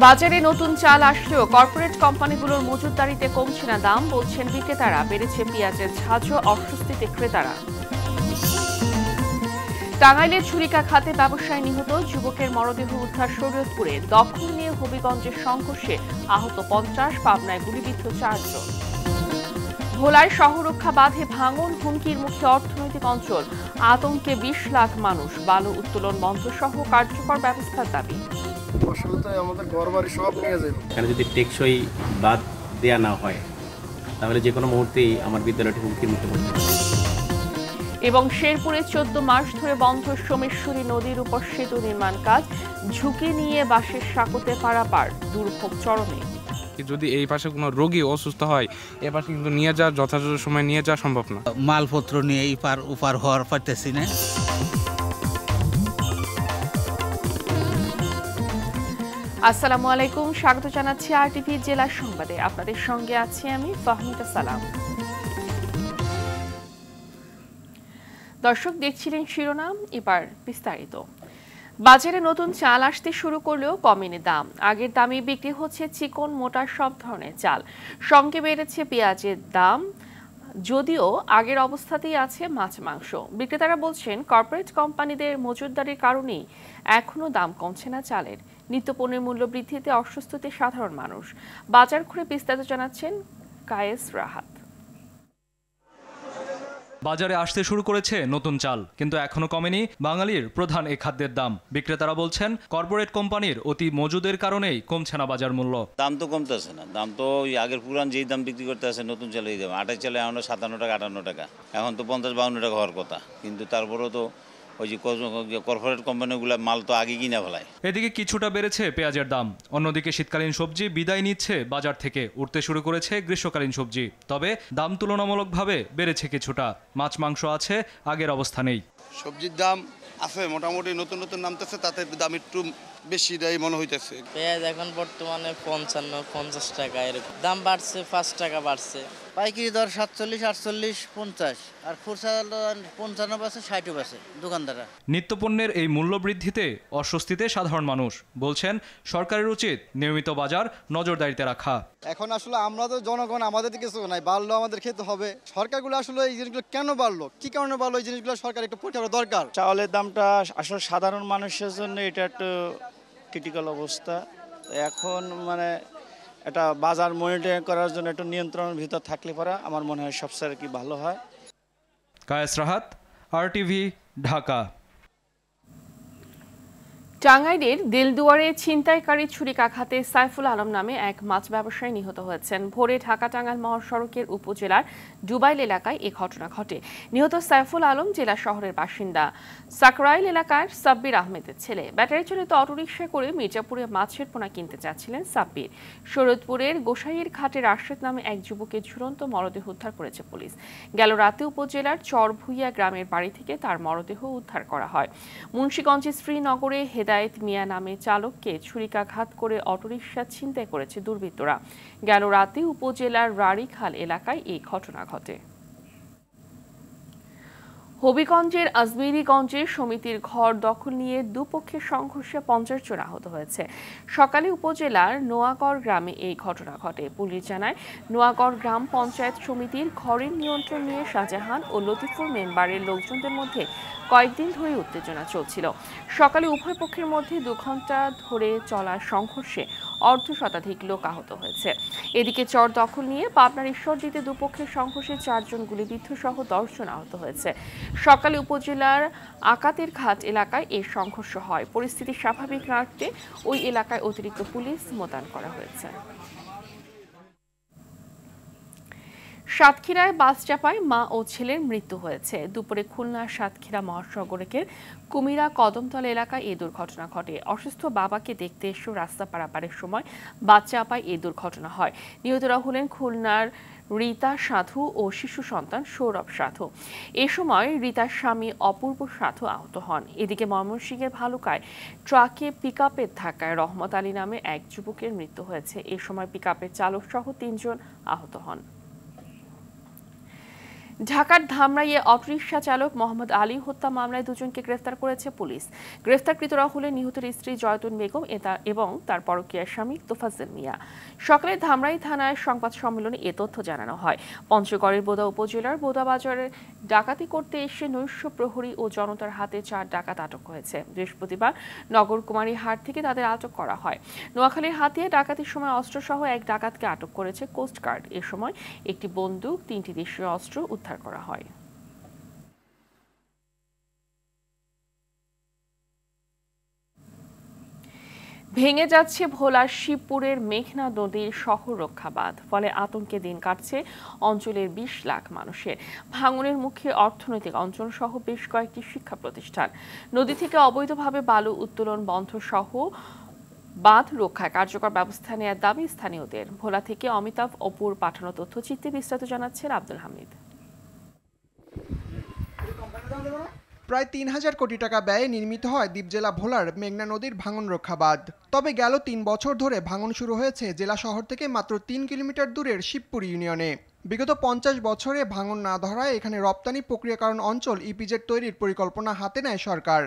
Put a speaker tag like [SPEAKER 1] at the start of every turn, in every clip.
[SPEAKER 1] বাজারে নতুন চাল আসলেও কর্পোরেট কোম্পানিগুলোর মজুতদারিতে কমছে না দাম, বলছেন বিক্রেতারা। বেড়েছে পেঁয়াজের ঝাঁঝ, অস্বস্তিতে ক্রেতারা। টাঙ্গাইলের ছুরিকাঘাতে ব্যবসায়ী নিহত, যুবকের মরদেহ উদ্ধার শরীয়তপুরে। দখল নিয়ে হবিগঞ্জের সংঘর্ষে আহত 50, পাবনায় গুলিবিদ্ধ 4 জন। ভোলায় শহররক্ষা বাঁধে ভাঙন, হুমকির মুখে অর্থনৈতিক অঞ্চল। আতঙ্কে 20 লাখ মানুষ। বালু উত্তোলন বন্ধ সহ কার্যকর ব্যবস্থার দাবি।
[SPEAKER 2] আমাদের ঘরবাড়ি সব নিয়ে যাবে।
[SPEAKER 3] এখানে যদি টেকসই বাঁধ দেয়া না হয় তাহলে যে কোনো মুহূর্তেই আমার বিদ্যালয়টি হুমকির মুখে পড়তে পারে।
[SPEAKER 1] এবং শেরপুরে 14 মাস ধরে বন্ধ সোমেশ্বরী নদীর উপর সেতু নির্মাণ কাজ, ঝুঁকি নিয়ে বাঁশের সাঁকোতে পারাপার, দুর্ভোগ চরমে।
[SPEAKER 4] যদি এই পাশে কোনো রোগী অসুস্থ হয় এ পাশে কিন্তু নিয়ে যাওয়া যথাযথ সময় নিয়ে যাওয়া সম্ভব না।
[SPEAKER 5] মালপত্র নিয়ে ইপার উপার হওয়ার পারতেছি না।
[SPEAKER 1] আসসালামু আলাইকুম, স্বাগত জানাচ্ছি আরটিভি জেলা সংবাদে। আপনাদের সঙ্গে আছি আমি ফাহমিদা সালাম। দর্শক, দেখছিলেন শিরোনাম, এবার বিস্তারিত। বাজারে নতুন চাল আসতে শুরু করলেও কমেনি দাম। আগের দামে বিক্রি হচ্ছে চিকন মোটা সব ধরনের চাল। সঙ্গে বেড়েছে পেঁয়াজের দাম, যদিও আগের অবস্থাতেই আছে মাছ মাংস। বিক্রেতারা বলছেন কর্পোরেট কোম্পানিদের মজুতদারির কারণেই এখনো দাম কমছে না চালের। নিত্যপণ্যের মূল্য বৃদ্ধিতে অস্বস্তিতে সাধারণ মানুষ। বাজার ঘুরে বিস্তারিত জানাচ্ছেন কায়েস রাহাত।
[SPEAKER 6] বাজারে আসতে শুরু করেছে নতুন চাল, কিন্তু এখনো কমেনি বাঙালির প্রধান এ খাদ্যের দাম। বিক্রেতারা বলছেন কর্পোরেট কোম্পানির অতি মজুদের কারণেই কমছে না বাজার মূল্য।
[SPEAKER 7] দাম তো কমতেছে না, দাম তো ওই আগের পুরান যেই দাম বিক্রি করতে আছে নতুন চালে এই দাম। আটাই চালে এখন 57 টাকা 58 টাকা, এখন তো 50-52 টাকা হওয়ার কথা, কিন্তু তারপরেও তো ওই যে কর্পোরেট কোম্পানিগুলো মাল তো আগে কিনা ফেলায়।
[SPEAKER 6] এদিকে কিছুটা বেড়েছে পেঁয়াজের দাম, অন্যদিকে শীতকালীন সবজি বিদায় নিচ্ছে বাজার থেকে, উঠতে শুরু করেছে গ্রীষ্মকালীন সবজি। তবে দাম তুলনামূলকভাবে বেড়েছে কিছুটা। মাছ মাংস আছে আগের অবস্থানেই।
[SPEAKER 2] সবজির দাম আছে মোটামুটি, নতুন নতুন নামতেছে, তাতে দাম একটু বেশি দেয় মনে হইতেছে।
[SPEAKER 8] পেঁয়াজ এখন বর্তমানে 55-50 টাকা এরকম দাম বাড়ছে, 5 টাকা বাড়ছে।
[SPEAKER 9] পাইকারি দর 47, 48, 50, আর খুচরা 55 আছে, 60 আছে দোকানদাররা।
[SPEAKER 6] নিত্যপণ্যের এই মূল্য বৃদ্ধিতে অস্বস্তিতে সাধারণ মানুষ, বলছেন সরকারের উচিত নিয়মিত বাজার নজরদারিতে রাখা।
[SPEAKER 2] এখন আসলে আমরা তো জনগণ, আমাদের কিছু নাই, বাড়লো আমাদের খেতে হবে। সরকারগুলো আসলে এই জিনিসগুলো কেন বাড়লো, কি কারণে বাড়লো, এই জিনিসগুলো সরকার একটু পরীক্ষা করা দরকার।
[SPEAKER 10] চাউলের দামটা আসলে সাধারণ মানুষের জন্য এটা একটু ক্রিটিক্যাল অবস্থা। এখন মানে এটা বাজার মনিটরিং করার জন্য একটু নিয়ন্ত্রণের ভিতর থাকলে পরে আমার মনে হয় সবচেয়ে কি ভালো হয়।
[SPEAKER 6] কায়েস রাহাত, আরটিভি, ঢাকা।
[SPEAKER 1] টাঙ্গাইলের দিলদুয়ারে ছিনতাইকারী ছুরিকাঘাতে সাইফুল আলম নামে এক মাছ ব্যবসায়ী নিহত হয়েছেন। ভোরে ঢাকা টাঙ্গাইল মহাসড়কের উপজেলার ডুবাইল এলাকায় এ ঘটনা ঘটে। নিহত সাইফুল আলম জেলা শহরের বাসিন্দা, সাকরাইল এলাকার সাব্বির আহমেদের ছেলে। ব্যাটারি চালিত অটোরিকশা করে মির্জাপুরে মাছের পোনা কিনতে যাচ্ছিলেন সাব্বির। শরীয়তপুরের গোসাইয়ের ঘাটে রাশেদ নামে এক যুবকের ঝুলন্ত মরদেহ উদ্ধার করেছে পুলিশ। গেল রাতে উপজেলার চরভুইয়া গ্রামের বাড়ি থেকে তার মরদেহ উদ্ধার করা হয়। মুন্সিগঞ্জের শ্রীনগরে হেদায়েত মিয়া নামে চালককে ছুরিকাঘাত করে অটোরিকশা ছিনতাই করেছে দুর্বৃত্তরা। গেল রাতে উপজেলার রাড়িখাল এলাকায় এই ঘটনা ঘটে। হবিগঞ্জের আজমেরিগঞ্জে সমিতির ঘর দখল নিয়ে দুপক্ষের সংঘর্ষে 50 জন আহত হয়েছে। সকালে উপজেলার নোয়াগড় গ্রামে এই ঘটনা ঘটে। পুলিশ জানায় নোয়াগড় গ্রাম পঞ্চায়েত সমিতির ঘরের নিয়ন্ত্রণ নিয়ে শাহজাহান ও লতিফুর মেম্বারের লোকজনদের মধ্যে কয়েকদিন ধরে উত্তেজনা চলছিল। সকালে উভয় পক্ষের মধ্যে 2 ঘন্টা ধরে চলা সংঘর্ষে অর্ধশতাধিক লোক আহত হয়েছে। এদিকে চর দখল নিয়ে পাবনার ঈশ্বরদীতে দুপক্ষের সংঘর্ষে 4 জন গুলিবিদ্ধ সহ 10 জন আহত হয়েছে। সকালে উপজেলার আকাতের ঘাট এলাকায় এই সংঘর্ষ হয়। পরিস্থিতি স্বাভাবিক রাখতে ওই এলাকায় অতিরিক্ত পুলিশ মোতায়েন করা হয়েছে। সাতক্ষীরায় বাস চাপায় মা ও ছেলের মৃত্যু হয়েছে। দুপুরে খুলনা সাতক্ষীরা মহাসড়কের কুমিরা কদমতলা এলাকায় এই দুর্ঘটনা ঘটে। অসুস্থ বাবাকে দেখতে এসে রাস্তা পারাপারের সময় বাস চাপায় এই দুর্ঘটনা হয়। নিহতরা হলেন খুলনার রীতা সাধু ও শিশু সন্তান সৌরভ সাধু। এ সময় রীতার স্বামী অপূর্ব সাধু আহত হন। এদিকে ময়মনসিংহের ভালুকায় ট্রাকে পিকআপের ধাক্কায় রহমত আলী নামে এক যুবকের মৃত্যু হয়েছে। এ সময় পিকআপের চালক সহ 3 জন আহত হন। ঢাকার ধামরাইয়ে অটোরিকশা চালক মোহাম্মদ আলী হত্যা মামলায় দুজনকে গ্রেফতার করেছে পুলিশ। গ্রেফতারকৃতরা হলেন নিহতের স্ত্রী জয়তুন বেগম এবং তার পরকীয়া স্বামী তোফাজ্জল মিয়া। সকালে ধামরাই থানায় সংবাদ সম্মেলনে এ তথ্য জানানো হয়। পঞ্চগড়ের বোদা উপজেলার বোদা বাজারে ডাকাতি করতে এসে নৈশ প্রহরী ও জনতার হাতে 4 ডাকাত আটক হয়েছে। বৃহস্পতিবার নগরকুমারী হাট থেকে তাদের আটক করা হয়। নোয়াখালীর হাতিয়া ডাকাতির সময় অস্ত্রসহ এক ডাকাতকে আটক করেছে কোস্টগার্ড। এ সময় একটি বন্দুক, 3টি দেশীয় অস্ত্র উদ্ধার করা হয়। ভেঙে যাচ্ছে ভোলার শিবপুরের মেঘনা নদীর শহর রক্ষা বাঁধ। ফলে আতঙ্কে দিন কাটছে অঞ্চলের 20 লাখ মানুষের। ভাঙনের মুখে অর্থনৈতিক অঞ্চল সহ বেশ কয়েকটি শিক্ষা প্রতিষ্ঠান। নদী থেকে অবৈধভাবে বালু উত্তোলন বন্ধ সহ বাঁধ রক্ষায় কার্যকর ব্যবস্থা নেওয়ার দাবি স্থানীয়দের। ভোলা থেকে অমিতাভ অপুর পাঠানো তথ্যচিত্রে বিস্তারিত জানাচ্ছেন আব্দুল হামিদ।
[SPEAKER 11] প্রায় 3000 কোটি টাকা ব্যয়ে নির্মিত হয় দ্বীপজেলা ভোলার মেঘনা নদীর ভাঙন রক্ষা বাঁধ। তবে গেল 3 বছর ধরে ভাঙন শুরু হয়েছে জেলা শহর থেকে মাত্র 3 কিলোমিটার দূরের শিবপুর ইউনিয়নে। বিগত 50 বছরে ভাঙন না ধরায় এখানে রপ্তানি প্রক্রিয়াকরণ অঞ্চল ইপিজেড তৈরির পরিকল্পনা হাতে নেয় সরকার।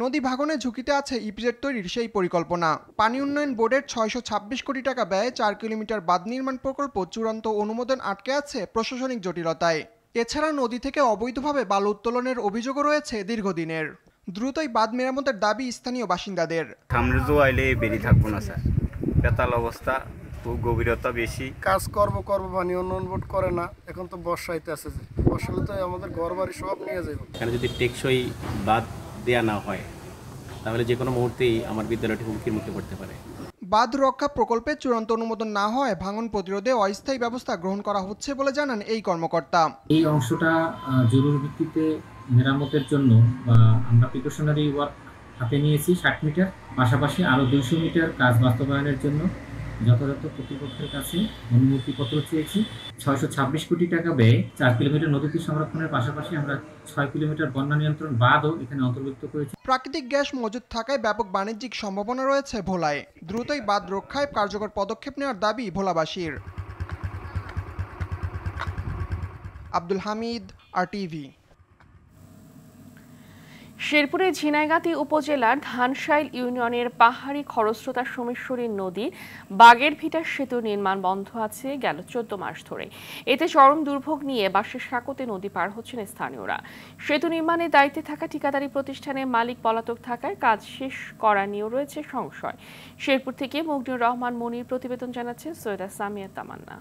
[SPEAKER 11] নদী ভাঙনের ঝুঁকিতে আছে ইপিজেড তৈরির সেই পরিকল্পনা। পানি উন্নয়ন বোর্ডের 626 কোটি টাকা ব্যয়ে 4 কিলোমিটার বাঁধ নির্মাণ প্রকল্প চূড়ান্ত অনুমোদন আটকে আছে প্রশাসনিক জটিলতায়। এছাড়া নদী থেকে অবৈধভাবে বালু উত্তোলনের অভিযোগও রয়েছে দীর্ঘদিনের। দ্রুতই বাঁধ মেরামতের দাবি স্থানীয় বাসিন্দাদের।
[SPEAKER 12] সামনে তো আইলে বেরিয়ে থাকবো না স্যার, বেতাল অবস্থা, খুব গভীরতা বেশি।
[SPEAKER 13] কাজ করবো পানি উন্নয়ন বোর্ড করে না। এখন তো বর্ষা হইতে আছে, বর্ষালে তো আমাদের ঘর বাড়ি সব নিয়ে যাবে।
[SPEAKER 3] এখানে যদি টেকসই বাঁধ দেয়া না হয় তাহলে যে কোনো মুহূর্তেই আমার বিদ্যালয়টি হুমকির মুখে পড়তে পারে।
[SPEAKER 11] বাঁধ রক্ষা প্রকল্পে চূড়ান্ত অনুমোদন না হয় ভাঙন প্রতিরোধে অস্থায়ী ব্যবস্থা গ্রহণ করা হচ্ছে বলে জানান এই কর্মকর্তা।
[SPEAKER 14] এই অংশটা জরুরি ভিত্তিতে মেরামতের জন্য আমরা প্রিকশনারি ওয়ার্ক হাতে নিয়েছি 60 মিটার, পাশাপাশি আরও 200 মিটার কাজ বাস্তবায়নের জন্য যথাযথ কর্তৃপক্ষের কাছে অনুমতিপত্র চেয়েছি। 626 কোটি টাকা ব্যয়ে 4 কিলোমিটার নদীটি সংরক্ষণের পাশাপাশি আমরা 6 কিলোমিটার বন্যা নিয়ন্ত্রণ বাঁধও এখানে অন্তর্ভুক্ত করেছি।
[SPEAKER 11] প্রাকৃতিক গ্যাস মজুদ থাকায় ব্যাপক বাণিজ্যিক সম্ভাবনা রয়েছে ভোলায়। দ্রুতই বাঁধ রক্ষায় কার্যকর পদক্ষেপ নেওয়ার দাবি ভোলাবাসীর। আব্দুল হামিদ, RTV।
[SPEAKER 1] শেরপুরের ঝিনাইগাতি উপজেলার ধানশাইল ইউনিয়নের পাহাড়ি খরস্রোতা সোমেশ্বরী নদীর বাগেরভিটা সেতু নির্মাণ বন্ধ আছে গেল 14 মাস ধরে। এতে চরম দুর্ভোগ নিয়ে বাঁশের সাঁকোতে নদী পার হচ্ছেন স্থানীয়রা। সেতু নির্মাণের দায়িত্বে থাকা ঠিকাদারি প্রতিষ্ঠানের মালিক পলাতক থাকায় কাজ শেষ করা নিয়েও রয়েছে সংশয়। শেরপুর থেকে মকদুর রহমান মনির প্রতিবেদন জানাচ্ছেন সৈয়দা সামিয়া তামান্না।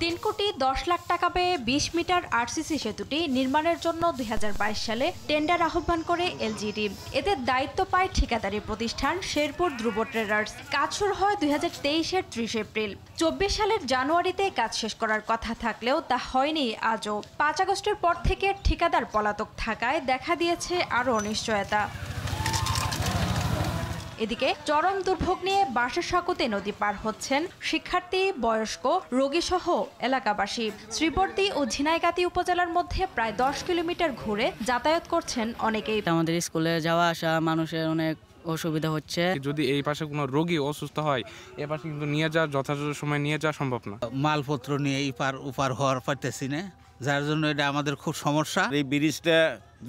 [SPEAKER 15] 3 কোটি 10 লাখ টাকা ব্যয়ে 20 মিটার আরসিসি সেতুটি নির্মাণের জন্য 2022 সালে টেন্ডার আহ্বান করে এলজিডি। এতে দায়িত্ব পায় ঠিকাদারি প্রতিষ্ঠান শেরপুর ধ্রুব ট্রেডার্স। কাজ শুরু হয় 2023-এর 30 এপ্রিল। 24 সালের জানুয়ারিতে কাজ শেষ করার কথা থাকলেও তা হয়নি আজও। 5 আগস্টের পর থেকে ঠিকাদার পলাতক থাকায় দেখা দিয়েছে আরও অনিশ্চয়তা। এদিকে চরম দুর্ভোগ নিয়ে বাঁশের সাঁকোতে নদী পার হচ্ছেন শিক্ষার্থী, বয়স্ক, রোগীসহ এলাকাবাসী। শ্রীবর্দী ও ঝিনাইগাতি উপজেলার মধ্যে প্রায় 10 কিলোমিটার ঘুরে যাতায়াত করছেন অনেকেই।
[SPEAKER 16] আমাদের স্কুলে যাওয়া আসা মানুষের অনেক অসুবিধা হচ্ছে।
[SPEAKER 4] যদি এই পাশে কোনো রোগী অসুস্থ হয় এ পাশে কিন্তু নিয়ে যাওয়া যথাযথ সময় নিয়ে যাওয়া সম্ভব না।
[SPEAKER 5] মালপত্র নিয়ে ইপার উপার হওয়ার পারতেছি না, যার জন্য এটা আমাদের খুব সমস্যা।
[SPEAKER 12] এই ব্রিজটা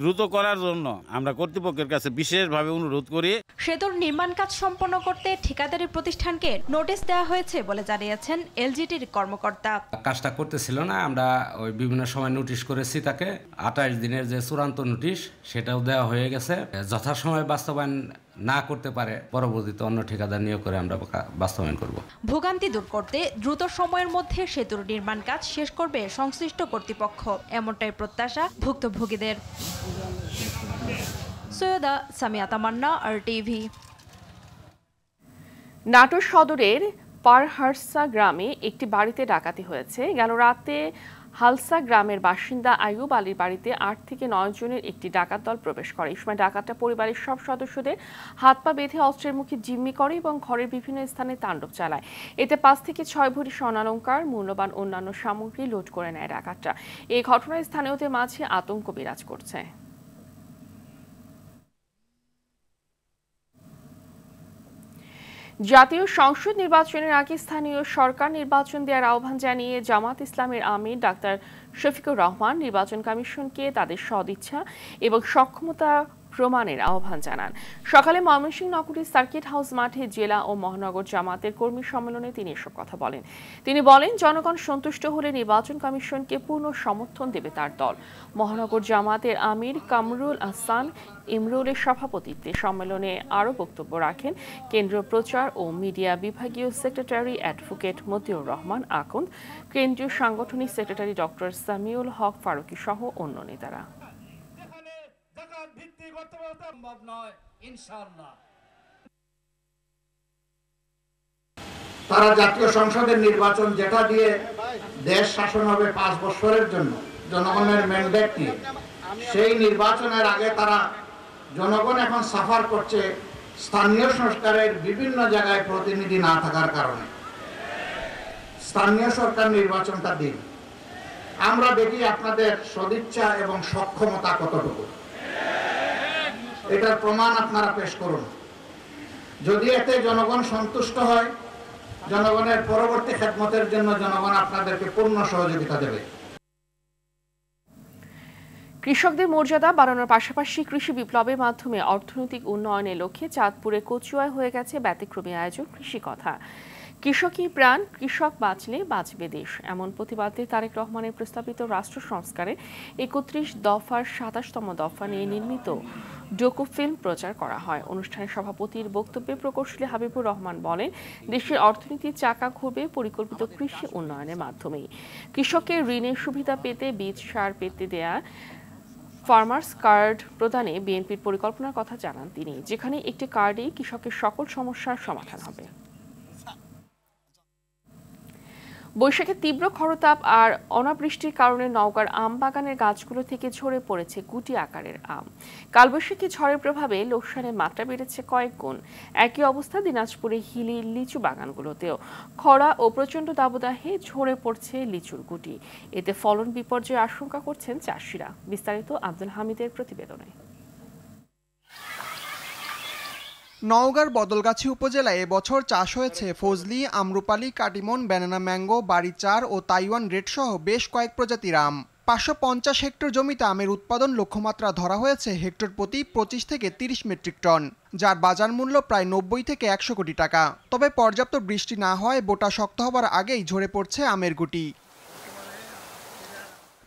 [SPEAKER 12] দ্রুত করার জন্য আমরা কর্তৃপক্ষের কাছে বিশেষভাবে অনুরোধ করি।
[SPEAKER 15] সেতুর নির্মাণ কাজ সম্পন্ন করতে ঠিকাদারি প্রতিষ্ঠানকে নোটিশ দেওয়া হয়েছে বলে জানিয়েছেন এলজিটির কর্মকর্তা।
[SPEAKER 17] কাজটা করতেছিল না, আমরা ওই বিভিন্ন সময় নোটিশ করেছি তাকে। 28 দিনের যে চূড়ান্ত নোটিশ সেটাও দেওয়া হয়ে গেছে। যথাসময়ে বাস্তবায়ন না করতে পারে পরবর্তীতে অন্য ঠিকাদার নিয়োগ করে আমরা বাস্তবায়ন করব।
[SPEAKER 15] ভোগান্তি দূর করতে দ্রুত সময়ের মধ্যে সেতুর নির্মাণ কাজ শেষ করবে সংশ্লিষ্ট কর্তৃপক্ষ, এমনটাই প্রত্যাশা ভুক্তভোগীদের। সৈয়দা সামিয়া তামান্না, RTV।
[SPEAKER 1] নাটোর সদরের পারহারসা গ্রামে একটি বাড়িতে ডাকাতি হয়েছে। গেল রাতে হালসা গ্রামের বাসিন্দা আইয়ুব আলীর বাড়িতে 8 থেকে 9 জনের একটি ডাকাত দল প্রবেশ করে। এই সময় ডাকাতরা পরিবারের সব সদস্যদের হাত পা বেঁধে অস্ত্রের মুখে জিম্মি করে এবং ঘরের বিভিন্ন স্থানে তাণ্ডব চালায়। এতে 5 থেকে 6 ভরি স্বর্ণালংকার, মূল্যবান অন্যান্য সামগ্রী লুট করে নেয় ডাকাতরা। এই ঘটনায় স্থানীয়দের মাঝে আতঙ্ক বিরাজ করছে। জাতীয় সংসদ নির্বাচনের আগে স্থানীয় সরকার নির্বাচন দেওয়ার আহ্বান জানিয়ে জামাত ইসলামের আমির ডাক্তার শফিকুর রহমান নির্বাচন কমিশনকে তাদের সদিচ্ছা এবং সক্ষমতা প্রমাণের আহ্বান জানান। সকালে ময়মনসিংহ নগরীর সার্কিট হাউস মাঠে জেলা ও মহানগর জামাতের কর্মী সম্মেলনে তিনি এসব কথা বলেন। তিনি বলেন, জনগণ সন্তুষ্ট হলে নির্বাচন কমিশনকে পূর্ণ সমর্থন দেবে তার দল। মহানগর জামাতের আমির কামরুল আহসান ইমরুলের সভাপতিত্বে সম্মেলনে আরও বক্তব্য রাখেন কেন্দ্রীয় প্রচার ও মিডিয়া বিভাগীয় সেক্রেটারি অ্যাডভোকেট মতিউর রহমান আকুন্দ, কেন্দ্রীয় সাংগঠনিক সেক্রেটারি ডক্টর সামিউল হক ফারুকী সহ অন্য নেতারা।
[SPEAKER 18] তারা জাতীয় সংসদের নির্বাচন যেটা দিয়ে দেশ শাসন হবে 5 বছরের জন্য জনগণের ম্যান্ডেট নিয়ে, সেই নির্বাচনের আগে তারা জনগণ এখন সাফার করছে স্থানীয় সরকারের বিভিন্ন জায়গায় প্রতিনিধি না থাকার কারণে। স্থানীয় সরকার নির্বাচনটা দিন, আমরা দেখি আপনাদের সদিচ্ছা এবং সক্ষমতা কতটুকু, এটার প্রমাণ আপনারা পেশ করুন। যদি এতে জনগণ সন্তুষ্ট হয়, জনগণের পরবর্তী খেদমতের জন্য জনগণ আপনাদেরকে পূর্ণ সহযোগিতা দেবে।
[SPEAKER 1] কৃষকদের মর্যাদা বাড়ানোর পাশাপাশি কৃষি বিপ্লবের মাধ্যমে অর্থনৈতিক উন্নয়নের লক্ষ্যে চাঁদপুরে কচুয়ায় হয়ে গেছে ব্যতিক্রমী আয়োজন কৃষি কথা। কৃষকই প্রাণ, কৃষক বাঁচলে বাঁচবে দেশ, এমন প্রতিবাদে তারেক রহমানের প্রস্তাবিত রাষ্ট্র সংস্কারে 31 দফার 27তম দফা নিয়ে নির্মিত ডকু ফিল্ম প্রচার করা হয়। অনুষ্ঠানে সভাপতির বক্তব্যে প্রকৌশলী হাবিবুর রহমান বলেন, দেশের অর্থনীতির চাকা ঘুরবে পরিকল্পিত কৃষি উন্নয়নের মাধ্যমেই। কৃষকের ঋণের সুবিধা পেতে বীজ সার পেতে দেয়া ফার্মার্স কার্ড প্রদানে বিএনপির পরিকল্পনার কথা জানান তিনি, যেখানে একটি কার্ডেই কৃষকের সকল সমস্যার সমাধান হবে। বৈশাখে তীব্র খরতাপ আর অনাবৃষ্টির কারণে নওগাঁর আম বাগানের গাছগুলো থেকে ঝরে পড়েছে গুটি আকারের আম। কালবৈশাখী ঝড়ের প্রভাবে লোকসানের মাত্রা বেড়েছে কয়েক গুণ। একই অবস্থা দিনাজপুরে হিলি লিচু বাগানগুলোতেও। খরা ও প্রচণ্ড দাবদাহে ঝরে পড়ছে লিচুর গুটি, এতে ফলন বিপর্যয়ের আশঙ্কা করছেন চাষিরা। বিস্তারিত আব্দুল হামিদের প্রতিবেদনে।
[SPEAKER 11] নওগাঁর বদলগাছি উপজেলায় এবছর চাষ হয়েছে ফজলি, আম্রপালি, কাটিমন, ব্যানানা ম্যাঙ্গো, বাড়িচার ও তাইওয়ান রেড সহ বেশ কয়েক প্রজাতির আম। 550 হেক্টর জমিতে আমের উৎপাদন লক্ষ্যমাত্রা ধরা হয়েছে হেক্টর প্রতি 25 থেকে 30 মেট্রিক টন, যার বাজার মূল্য প্রায় 90 থেকে 100 কোটি টাকা। তবে পর্যাপ্ত বৃষ্টি না হওয়ায় বোটা শক্ত হবার আগেই ঝরে পড়ছে আমের গুটি।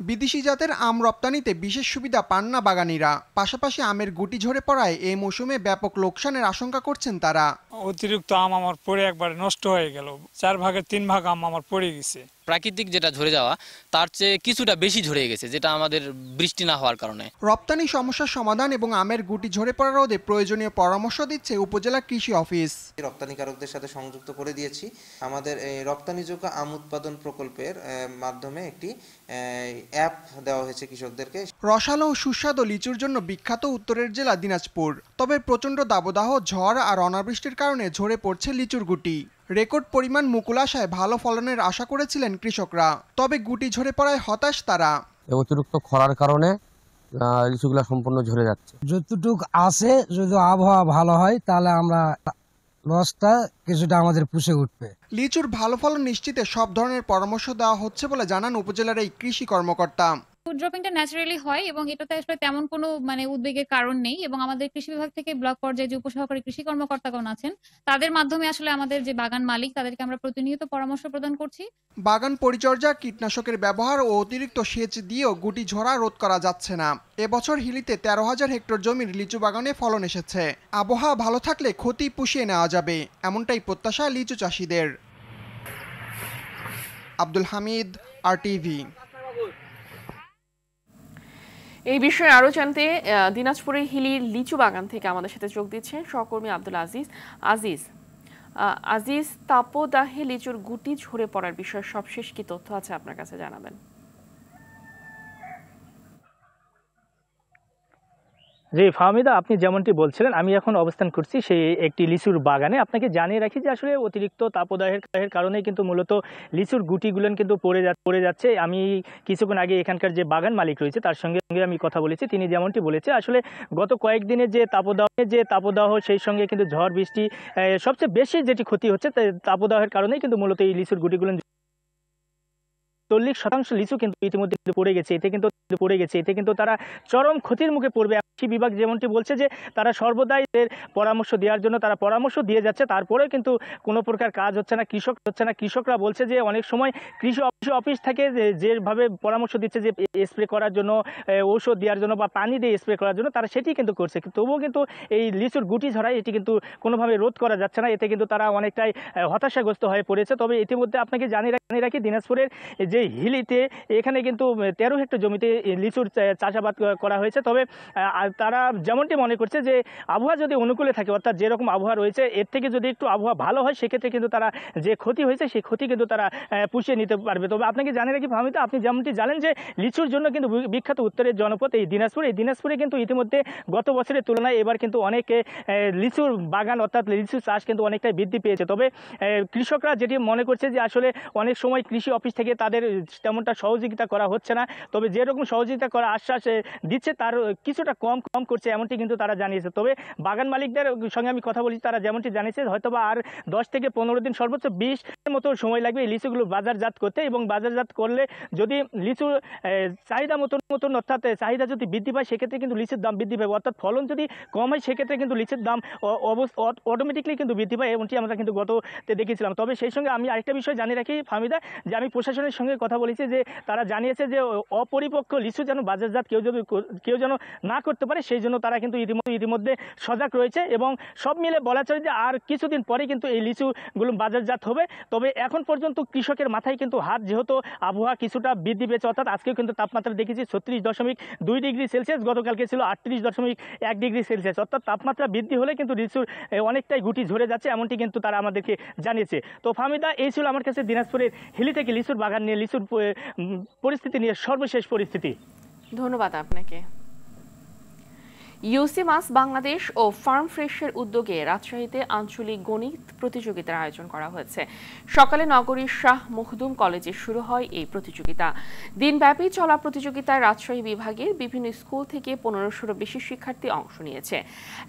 [SPEAKER 11] বিদেশি জাতের আম রপ্তানিতে বিশেষ সুবিধা পান না বাগানীরা। পাশাপাশি আমের গুটি ঝরে পড়ায় এই মৌসুমে ব্যাপক লোকসানের আশঙ্কা করছেন তারা।
[SPEAKER 19] অতিরিক্ত আম আমার পড়ে একবারে নষ্ট হয়ে গেল, 4 ভাগের 3 ভাগ আম আমার পড়ে গেছে।
[SPEAKER 20] প্রাকৃতিক যেটা ঝরে যাওয়া তার চেয়ে কিছুটা বেশি ঝরে গেছে, যেটা আমাদের বৃষ্টি না হওয়ার কারণে।
[SPEAKER 11] রপ্তানি সমস্যার সমাধান এবং আমের গুটি ঝরে পড়া রোধে প্রয়োজনীয় পরামর্শ দিচ্ছে উপজেলা কৃষি অফিস।
[SPEAKER 21] রপ্তানিকারকদের সাথে সংযুক্ত করে দিয়েছি। আমাদের রপ্তানিযোগ্য আম উৎপাদন প্রকল্পের মাধ্যমে একটি অ্যাপ দেওয়া হয়েছে কৃষকদেরকে।
[SPEAKER 11] রসালো ও সুস্বাদু লিচুর জন্য বিখ্যাত উত্তরের জেলা দিনাজপুর। তবে প্রচণ্ড দাবদাহ, ঝড় আর অনাবৃষ্টির কারণে ঝরে পড়ছে লিচুর গুটি। রেকর্ড পরিমাণ মুকুল আশায় ভালো ফলনের আশা করেছিলেন কৃষকরা, তবে গুটি ঝরে পড়ায় হতাশ তারা।
[SPEAKER 22] অতিরিক্ত খরার কারণে লিচুগুলো সম্পূর্ণ ঝরে যাচ্ছে।
[SPEAKER 23] যতটুক আছে, যদি আবহাওয়া ভালো হয় তাহলে আমরা লসটা কিছুটা আমাদের পুষে উঠবে।
[SPEAKER 11] লিচুর ভালো ফলন নিশ্চিতে সব ধরনের পরামর্শ দেওয়া হচ্ছে বলে জানান উপজেলার এই কৃষি কর্মকর্তা।
[SPEAKER 24] ফুড ড্রপিংটা ন্যাচারালি হয় এবং এটাতে আসলে তেমন কোনো উদ্বেগের কারণ নেই, এবং আমাদের কৃষি বিভাগ থেকে ব্লক পর্যায়ে যে উপসহকারী কৃষি কর্মকর্তাগণ আছেন তাদের মাধ্যমে আসলে আমাদের যে বাগান মালিক তাদেরকে আমরা প্রতিনিয়ত পরামর্শ প্রদান করছি।
[SPEAKER 11] বাগান পরিচর্যা, কীটনাশকের ব্যবহার ও অতিরিক্ত সেচ দিয়েও গুটি ঝরা রোধ করা যাচ্ছে না। এবছর হিলিতে 13,000 হেক্টর জমির লিচু বাগানে ফলন এসেছে। আবহাওয়া ভালো থাকলে ক্ষতি পুষিয়ে নেওয়া যাবে, এমনটাই প্রত্যাশা লিচু চাষিদের। আব্দুল হামিদ, RTV।
[SPEAKER 1] এই বিষয়ে আরো জানতে দিনাজপুরের হিলির লিচু বাগান থেকে আমাদের সাথে যোগ দিচ্ছেন সহকর্মী আব্দুল আজিজ। তাপদাহে লিচুর গুটি ঝরে পড়ার বিষয়ে সবশেষ কি তথ্য আছে আপনার কাছে জানাবেন?
[SPEAKER 2] জি ফাহমিদা, আপনি যেমনটি বলছিলেন, আমি এখন অবস্থান করছি সেই একটি লিচুর বাগানে। আপনাকে জানিয়ে রাখি যে আসলে অতিরিক্ত তাপদাহের কারণে কিন্তু মূলত লিচুর গুটিগুলো কিন্তু পড়ে যাচ্ছে। আমি কিছুক্ষণ আগে এখানকার যে বাগান মালিক রয়েছে তার সঙ্গে আমি কথা বলেছি। তিনি যেমনটি বলেছে আসলে গত কয়েকদিনের যে তাপদাহ সেই সঙ্গে কিন্তু ঝড় বৃষ্টি, সবচেয়ে বেশি যেটি ক্ষতি হচ্ছে তাপদাহের কারণেই কিন্তু মূলত এই লিচুর গুটিগুলো 40% লিচু কিন্তু ইতিমধ্যে পড়ে গেছে। এতে কিন্তু তারা চরম ক্ষতির মুখে পড়বে। কৃষি বিভাগ যেমনটি বলছে যে তারা সর্বদাই এর পরামর্শ দেওয়ার জন্য তারা পরামর্শ দিয়ে যাচ্ছে, তারপরেও কিন্তু কোনো প্রকার কাজ হচ্ছে না। কৃষকরা বলছে যে অনেক সময় কৃষি অফিস থেকে যেভাবে পরামর্শ দিচ্ছে যে স্প্রে করার জন্য, ঔষধ দেওয়ার জন্য বা পানি দিয়ে স্প্রে করার জন্য, তারা সেটি কিন্তু করছে, তবুও কিন্তু এই লিচুর গুটি ঝরায় এটি কিন্তু কোনোভাবে রোধ করা যাচ্ছে না। এতে কিন্তু তারা অনেকটাই হতাশাগ্রস্ত হয়ে পড়েছে। তবে ইতিমধ্যে আপনাকে জানিয়ে রাখি দিনাজপুরের যে হিলিতে এখানে কিন্তু 13 হেক্টর জমিতে লিচুর চাষাবাদ করা হয়েছে। তবে তারা যেমনটি মনে করছে যে আবহাওয়া যদি অনুকূলে থাকে, অর্থাৎ যেরকম আবহাওয়া রয়েছে এর থেকে যদি একটু আবহাওয়া ভালো হয়, সেক্ষেত্রে কিন্তু তারা যে ক্ষতি হয়েছে সেই ক্ষতি কিন্তু তারা পুষিয়ে নিতে পারবে। তবে আপনাকে জানিয়ে রাখি ফাহমিদা, আপনি যেমনটি জানেন যে লিচুর জন্য কিন্তু বিখ্যাত উত্তরের জনপদ এই দিনাজপুরে কিন্তু ইতিমধ্যে গত বছরের তুলনায় এবার কিন্তু অনেক লিচুর বাগান অর্থাৎ লিচু চাষ কিন্তু অনেকটাই বৃদ্ধি পেয়েছে। তবে কৃষকরা যেটি মনে করছে যে আসলে অনেক সময় কৃষি অফিস থেকে তাদের তেমনটা সহযোগিতা করা হচ্ছে না, তবে যেরকম সহযোগিতা করা আশ্বাস দিচ্ছে তার কিছুটা কম করছে, এমনটি কিন্তু তারা জানিয়েছে। তবে বাগান মালিকদের সঙ্গে আমি কথা বলেছি, তারা যেমনটি জানিয়েছে হয়তোবা আর 10 থেকে 15 দিন, সর্বোচ্চ 20 মতো সময় লাগবে এই লিচুগুলো বাজারজাত করতে। এবং বাজারজাত করলে যদি লিচু চাহিদা মতন অর্থাৎ চাহিদা যদি বৃদ্ধি পায়, সেক্ষেত্রে কিন্তু লিচুর দাম বৃদ্ধি পাবে, অর্থাৎ ফলন যদি কম হয় সেক্ষেত্রে কিন্তু লিচুর দাম অটোমেটিকলি কিন্তু বৃদ্ধি পায়, এমনটি আমরা কিন্তু গততে দেখেছিলাম। তবে সেই সঙ্গে আমি আরেকটা বিষয় জানিয়ে রাখি ফাহমিদা, যে আমি প্রশাসনের সঙ্গে কথা বলেছি যে তারা জানিয়েছে যে অপরিপক্ক লিচু যেন বাজারজাত কেউ যেন না করতে পারে, সেই জন্য তারা কিন্তু ইতিমধ্যে সজাগ রয়েছে। এবং সব মিলে বলা চলে যে আর কিছুদিন পরে কিন্তু এই লিচুগুলো বাজারজাত হবে। তবে এখন পর্যন্ত কৃষকের মাথায় কিন্তু হাত, যেহেতু আবহাওয়া কিছুটা বৃদ্ধি পেয়েছে, অর্থাৎ আজকেও কিন্তু তাপমাত্রা দেখেছি 36.2 ডিগ্রি সেলসিয়াস, গতকালকে ছিল 38.1 ডিগ্রি সেলসিয়াস, অর্থাৎ তাপমাত্রা বৃদ্ধি হলে কিন্তু লিচুর অনেকটাই গুটি ঝরে যাচ্ছে, এমনটি কিন্তু তারা আমাদেরকে জানিয়েছে। তো ফাহমিদা, এই ছিল আমার কাছে দিনাজপুরের হিলি থেকে লিচুর বাগান নিয়ে, লিচুর পরিস্থিতি নিয়ে সর্বশেষ পরিস্থিতি।
[SPEAKER 1] ধন্যবাদ আপনাকে। ইউসিমাস বাংলাদেশ ও ফার্ম ফ্রেশের উদ্যোগে রাজশাহীতে আঞ্চলিক গণিত প্রতিযোগিতার আয়োজন করা হয়েছে। সকালে নগরীর শাহ মখদুম কলেজে শুরু হয় এই প্রতিযোগিতা। দিনব্যাপী চলা প্রতিযোগিতায় রাজশাহী বিভাগের বিভিন্ন স্কুল থেকে 1500-র বেশি শিক্ষার্থী অংশ নিয়েছে।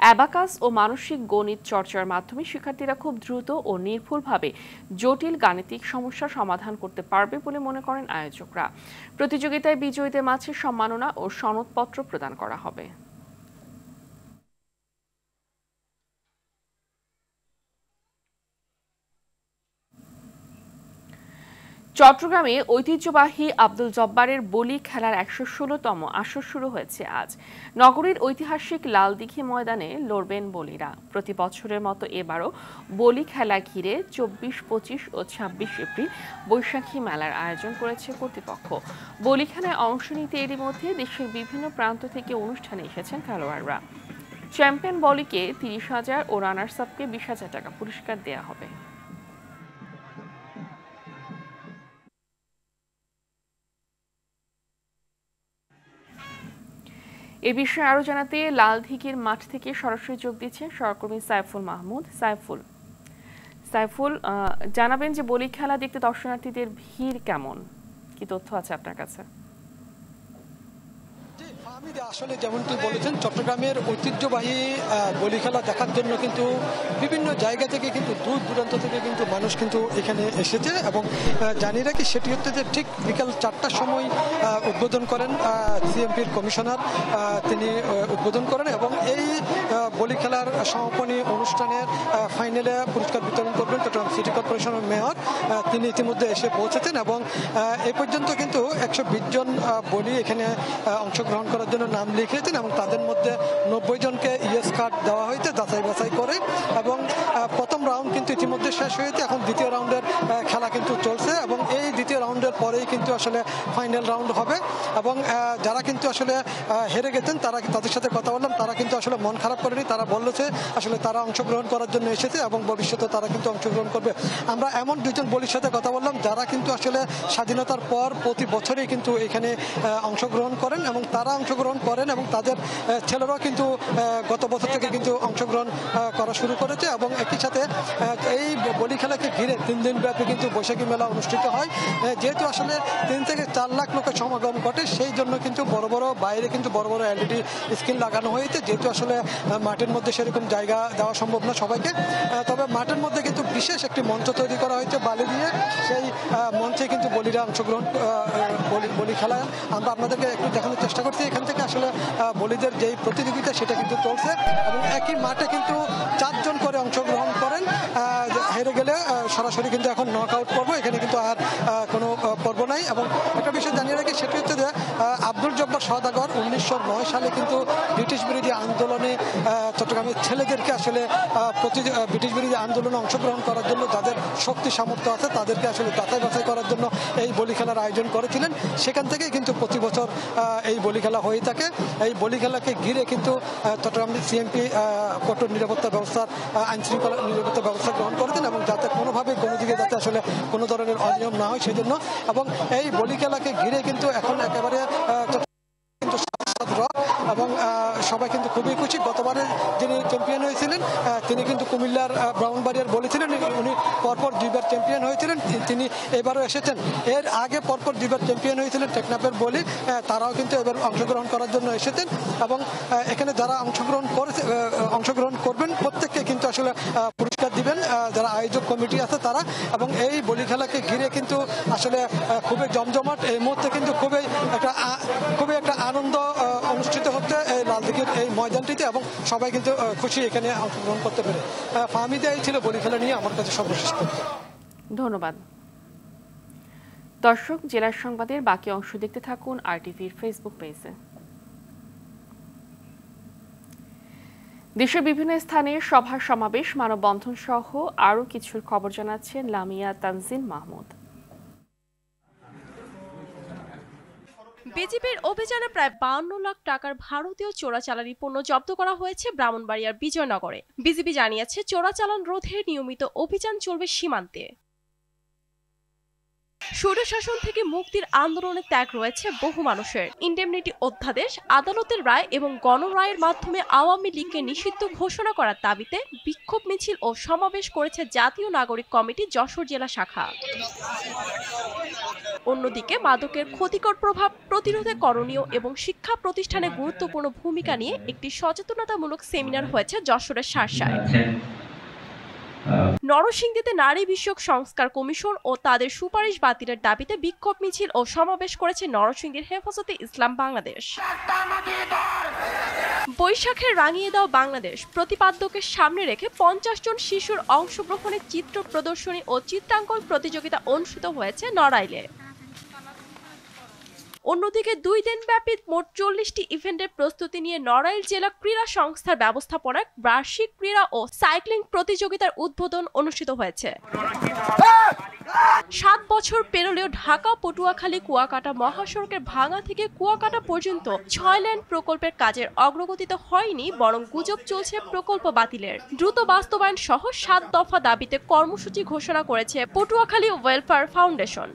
[SPEAKER 1] অ্যাবাকাস ও মানসিক গণিত চর্চার মাধ্যমে শিক্ষার্থীরা খুব দ্রুত ও নির্ভুলভাবে জটিল গাণিতিক সমস্যা সমাধান করতে পারবে বলে মনে করেন আয়োজকরা। প্রতিযোগিতায় বিজয়ীদের মাঝে সম্মাননা ও সনদপত্র প্রদান করা হবে। চট্টগ্রামে ঐতিহ্যবাহী আব্দুল জব্বারের বলি খেলার 116তম আসর শুরু হয়েছে আজ। নগরীর ঐতিহাসিক লালদিঘি ময়দানে লড়বেন বলিরা। প্রতি বছরের মতো এবারও বলি খেলা ঘিরে 24, 25 ও 26 এপ্রিল বৈশাখী মেলার আয়োজন করেছে কর্তৃপক্ষ। বলি খেলায় অংশ নিতে এরই মধ্যে দেশের বিভিন্ন প্রান্ত থেকে অনুষ্ঠানে এসেছেন খেলোয়াড়রা। চ্যাম্পিয়ন বলিকে 30,000 ও রানার্স আপকে 20,000 টাকা পুরস্কার দেওয়া হবে। এ বিষয়ে আরো জানাতে লালদিঘির মাঠ থেকে সরাসরি যোগ দিচ্ছেন সহকর্মী সাইফুল মাহমুদ। সাইফুল, জানাবেন যে বলি খেলা দেখতে দর্শনার্থীদের ভিড় কেমন, কি তথ্য আছে আপনার কাছে?
[SPEAKER 7] আসলে যেমনটি বলেছেন, চট্টগ্রামের ঐতিহ্যবাহী বলি খেলা দেখার জন্য কিন্তু বিভিন্ন জায়গা থেকে কিন্তু দূর দূরান্ত থেকে কিন্তু মানুষ কিন্তু এখানে এসেছে। এবং জানিয়ে রাখি সেটি হচ্ছে যে ঠিক বিকাল 4টার সময় উদ্বোধন করেন সিএমপির কমিশনার, তিনি উদ্বোধন করেন এবং এই বলি খেলার সমাপনী অনুষ্ঠানের ফাইনালে পুরস্কার বিতরণ করবেন চট্টগ্রাম সিটি কর্পোরেশনের মেয়র। তিনি ইতিমধ্যে এসে পৌঁছেছেন এবং এ পর্যন্ত কিন্তু 120 জন বলি এখানে অংশগ্রহণ করার জন্য নাম লিখিয়েছেন এবং তাদের মধ্যে 90 জনকে ইএস কার্ড দেওয়া হয়েছে যাচাই বাছাই করে। এবং প্রথম রাউন্ড কিন্তু ইতিমধ্যে শেষ হয়েছে, এখন দ্বিতীয় রাউন্ডের খেলা কিন্তু চলছে এবং এই দ্বিতীয় রাউন্ডের পরেই কিন্তু আসলে ফাইনাল রাউন্ড হবে। এবং যারা কিন্তু আসলে হেরে গেছেন তাদের সাথে কথা বললাম, তারা কিন্তু আসলে মন খারাপ করেনি। তারা বলেছে আসলে তারা অংশগ্রহণ করার জন্য এসেছে এবং ভবিষ্যতে তারা কিন্তু অংশগ্রহণ করবে। আমরা এমন দুজন বলির সাথে কথা বললাম যারা কিন্তু আসলে স্বাধীনতার পর প্রতি বছরই কিন্তু এখানে অংশগ্রহণ করেন এবং তারা অংশগ্রহণ করেন এবং তাদের ছেলেরাও কিন্তু গত বছর থেকে কিন্তু অংশগ্রহণ করা শুরু করেছে এবং একই সাথে এই বলি খেলাকে ঘিরে 3 দিন ব্যাপী কিন্তু বৈশাখী মেলা অনুষ্ঠিত হয়। যেহেতু আসলে 3 থেকে 4 লাখ লোকের সমাগম ঘটে, সেই জন্য কিন্তু বড় বড় বাইরে কিন্তু বড় বড় এলইডি স্ক্রিন লাগানো হয়েছে, যেহেতু আসলে মাঠের মধ্যে সেরকম জায়গা দেওয়া সম্ভব না সবাইকে। তবে মাঠের মধ্যে কিন্তু বিশেষ একটি মঞ্চ তৈরি করা হয়েছে বালি দিয়ে, সেই মঞ্চে কিন্তু বলিরা অংশগ্রহণ বলি খেলা আমরা আপনাদেরকে একটু দেখানোর চেষ্টা করছি। এখান থেকে আসলে বলিদের যেই প্রতিযোগিতা সেটা কিন্তু চলছে এবং একই মাঠে কিন্তু 4 জন করে অংশগ্রহণ করেন। হেরে গেলে সরাসরি কিন্তু এখন নক আউট পর্ব, এখানে কিন্তু আর কোনো পর্ব নাই। এবং একটা বিষয় জানিয়ে রাখি, সেটি হচ্ছে যে আব্দুল জব্বার সওদাগর 1909 সালে কিন্তু ব্রিটিশ বিরোধী আন্দোলনে চট্টগ্রামের ছেলেদেরকে আসলে ব্রিটিশ বিরোধী আন্দোলনে অংশগ্রহণ করার জন্য যাদের শক্তি সামর্থ্য আছে তাদেরকে আসলে যাচাই বাছাই করার জন্য এই বলি খেলার আয়োজন করেছিলেন। সেখান থেকেই কিন্তু প্রতি বছর এই বলি খেলা হয়ে থাকে। এই বলি খেলাকে ঘিরে কিন্তু চট্টগ্রাম সিএমপি কঠোর নিরাপত্তা ব্যবস্থার আইনশৃঙ্খলা নিরাপত্তা ব্যবস্থা গ্রহণ করেছেন এবং যাতে কোনোভাবে কোনো দিকে যাতে আসলে কোনো ধরনের অনিয়ম না হয় সেজন্য। এবং এই বলি খেলাকে ঘিরে কিন্তু এখন একেবারে কিন্তু এবং সবাই কিন্তু খুবই খুশি। গতবারে যিনি চ্যাম্পিয়ন হয়েছিলেন তিনি কিন্তু কুমিল্লার ব্রাউনবাড়িয়ার বলি ছিলেন, উনি পরপর 2 বার চ্যাম্পিয়ন হয়েছিলেন, তিনি এবারও এসেছেন। এর আগে পরপর 2 বার চ্যাম্পিয়ন হয়েছিলেন টেকনাফের বলি, তারাও কিন্তু এবার অংশগ্রহণ করার জন্য এসেছেন। এবং এখানে যারা অংশগ্রহণ করবেন প্রত্যেককে কিন্তু আসলে পুরস্কার দিবেন যারা আয়োজক কমিটি আছে তারা। এবং এই বলি খেলাকে ঘিরে কিন্তু আসলে খুবই জমজমাট এই মুহূর্তে কিন্তু খুবই একটা আনন্দ অনুষ্ঠিত হচ্ছে এই লালদিঘির এই ময়দানটিতে এবং সবাই কিন্তু খুশি এখানে অংশগ্রহণ করতে পেরে। ফাহমিদা এই ছিল বলি খেলা নিয়ে আমার কাছে সর্বশেষ।
[SPEAKER 1] ধন্যবাদ দর্শক। জেলার সংবাদের বাকি অংশ দেখতে থাকুন আরটিভির ফেসবুক পেজে। দেশের বিভিন্ন স্থানে সভা সমাবেশ মানববন্ধন সহ আরও কিছুর খবর জানাচ্ছেন লামিয়া তানজিন মাহমুদ।
[SPEAKER 6] বিজিবির অভিযানে প্রায় 52 লাখ টাকার ভারতীয় চোরাচালানি পণ্য জব্দ করা হয়েছে ব্রাহ্মণবাড়িয়ার বিজয়নগরে। বিজিবি জানিয়েছে চোরাচালান রোধে নিয়মিত অভিযান চলবে সীমান্তে। স্বৈরশাসন থেকে মুক্তির আন্দোলনে ত্যাগ রয়েছে বহু মানুষের। ইন্ডেমনিটি অধ্যাদেশ, আদালতের রায় এবং গণরায়ের মাধ্যমে আওয়ামী লীগকে নিষিদ্ধ ঘোষণা করার দাবিতে বিক্ষোভ মিছিল ও সমাবেশ করেছে জাতীয় নাগরিক কমিটি যশোর জেলা শাখা। অন্যদিকে মাদকের ক্ষতিকর প্রভাব প্রতিরোধে করণীয় এবং শিক্ষা প্রতিষ্ঠানে গুরুত্বপূর্ণ ভূমিকা নিয়ে একটি সচেতনতামূলক সেমিনার হয়েছে যশোরের শার্শায়। নরসিংদীতে নারী বিষয়ক সংস্কার কমিশন ও তাদের সুপারিশ বাতিলের দাবিতে বিক্ষোভ মিছিল ও সমাবেশ করেছে নরসিংদীর হেফাজতে ইসলাম বাংলাদেশ। বৈশাখের রাঙিয়ে দাও বাংলাদেশ প্রতিপাদ্যকে সামনে রেখে 50 জন শিশুর অংশগ্রহণে চিত্র প্রদর্শনী ও চিত্রাঙ্কন প্রতিযোগিতা অনুষ্ঠিত হয়েছে নড়াইলে। অন্যদিকে 2 দিনব্যাপী মোট 40টি ইভেন্টের প্রস্তুতি নিয়ে নড়াইল জেলা ক্রীড়া সংস্থার ব্যবস্থাপনায় বার্ষিক ক্রীড়া ও সাইক্লিং প্রতিযোগিতার উদ্বোধন অনুষ্ঠিত হয়েছে। 7 বছর পেরোলেও ঢাকা পটুয়াখালী কুয়াকাটা মহাসড়কের ভাঙা থেকে কুয়াকাটা পর্যন্ত 6 লেন প্রকল্পের কাজের অগ্রগতি তো হয়নি, বরং গুজব চলছে প্রকল্প বাতিলের। দ্রুত বাস্তবায়ন সহ 7 দফা দাবিতে কর্মসূচি ঘোষণা করেছে পটুয়াখালী ওয়েলফেয়ার ফাউন্ডেশন।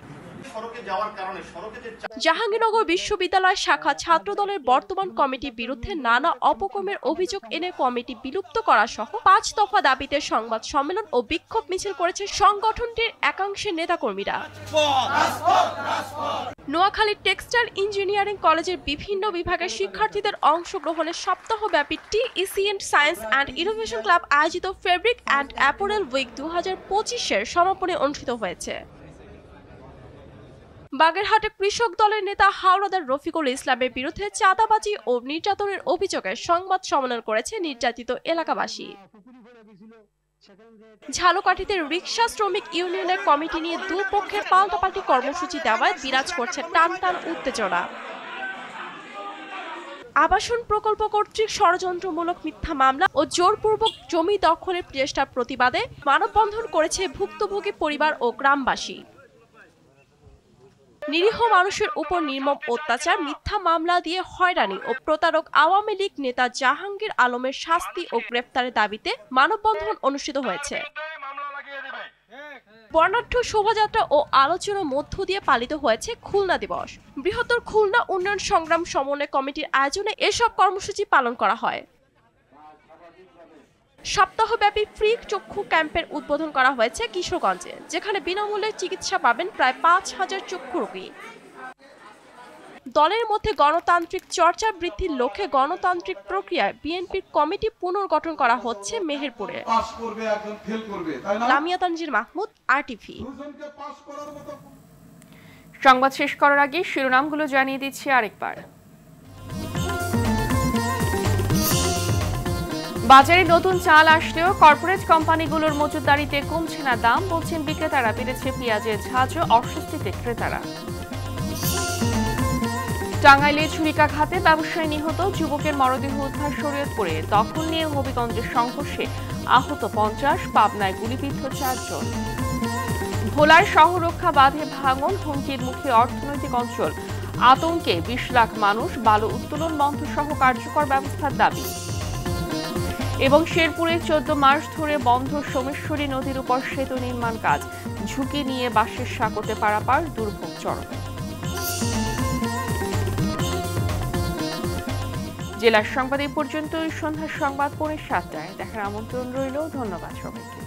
[SPEAKER 6] জাহাঙ্গীরনগর বিশ্ববিদ্যালয় শাখা ছাত্রদলের বর্তমান কমিটির বিরুদ্ধে নানা অপকর্মের অভিযোগ এনে কমিটি বিলুপ্ত করা সহ 5 দফা দাবিতে সংবাদ সম্মেলন ও বিক্ষোভ মিছিল করেছে সংগঠনটির একাংশের নেতাকর্মীরা। নোয়াখালী টেক্সটাইল ইঞ্জিনিয়ারিং কলেজের বিভিন্ন বিভাগের শিক্ষার্থীদের অংশগ্রহণে সপ্তাহব্যাপী টি-ইসিএন্ট সায়েন্স অ্যান্ড ইনোভেশন ক্লাব আয়োজিত ফেব্রিক অ্যান্ড অ্যাপারেল উইক 2025-এর সমাপনী অনুষ্ঠিত হয়েছে। বাগেরহাটে কৃষক দলের নেতা হাওলাদার রফিকুল ইসলামের বিরুদ্ধে চাঁদাবাজি ও নির্যাতনের অভিযোগে সংবাদ সম্মেলন করেছে নির্যাতিত এলাকাবাসী। ঝালকাঠিতে রিকশা শ্রমিক ইউনিয়নের কমিটি নিয়ে দুপক্ষের পাল্টাপাল্টি কর্মসূচি দেওয়ায় বিরাজ করছে টানটান উত্তেজনা। আবাসন প্রকল্প কর্তৃক ষড়যন্ত্রমূলক মিথ্যা মামলা ও জোরপূর্বক জমি দখলের চেষ্টার প্রতিবাদে মানববন্ধন করেছে ভুক্তভোগী পরিবার ও গ্রামবাসী। নিরীহ মানুষের উপর নির্মম অত্যাচার, মিথ্যা মামলা দিয়ে হয়রানি ও প্রতারক আওয়ামী লীগ নেতা জাহাঙ্গীর আলমের শাস্তি ও গ্রেফতারের দাবিতে মানববন্ধন অনুষ্ঠিত হয়েছে। বর্ণাঢ্য শোভাযাত্রা ও আলোচনার মধ্য দিয়ে পালিত হয়েছে খুলনা দিবস। বৃহত্তর খুলনা উন্নয়ন সংগ্রাম সমন্বয় কমিটির আয়োজনে এসব কর্মসূচি পালন করা হয়। সপ্তাহব্যাপী ফ্রি চক্ষু ক্যাম্পের উদ্বোধন করা হয়েছে কিশোরগঞ্জে, যেখানে বিনামূল্যে চিকিৎসা পাবেন প্রায় ৫,০০০ চক্ষু রোগী। দলের মধ্যে গণতান্ত্রিক চর্চা বৃদ্ধির লক্ষ্যে গণতান্ত্রিক প্রক্রিয়ায় বিএনপির কমিটি পুনর্গঠন করা হচ্ছে মেহেরপুরে। লামিয়া তানজির মাহমুদ, RTV।
[SPEAKER 1] সংবাদ শেষ করার আগে শিরোনামগুলো জানিয়ে দিচ্ছি আরেকবার। বাজারে নতুন চাল আসলেও কর্পোরেট কোম্পানিগুলোর মজুতদারিতে কমছে না দাম, বলছেন বিক্রেতারা। বেড়েছে পেঁয়াজের ঝাঁঝ, অস্বস্তিতে ক্রেতারা। টাঙ্গাইলে ছুরিকাঘাতে ব্যবসায়ী নিহত, যুবকের মরদেহ উদ্ধার শরীয়তপুরে। দখল নিয়ে হবিগঞ্জের সংঘর্ষে আহত ৫০, পাবনায় গুলিবিদ্ধ ৪ জন। ভোলার শহররক্ষা বাঁধে ভাঙন, হুমকির মুখে অর্থনৈতিক অঞ্চল। আতঙ্কে ২০ লাখ মানুষ, বালু উত্তোলন বন্ধ সহ কার্যকর ব্যবস্থার দাবি। এবং শেরপুরে ১৪ মাস ধরে বন্ধ সোমেশ্বরী নদীর উপর সেতু নির্মাণ কাজ, ঝুঁকি নিয়ে বাঁশের সাঁকোতে পারাপার, দুর্ভোগ চরমে। জেলার সংবাদ এই পর্যন্তই। সন্ধ্যার সংবাদ পৌনে ৭টায় দেখার আমন্ত্রণ রইল। ধন্যবাদ সবাইকে।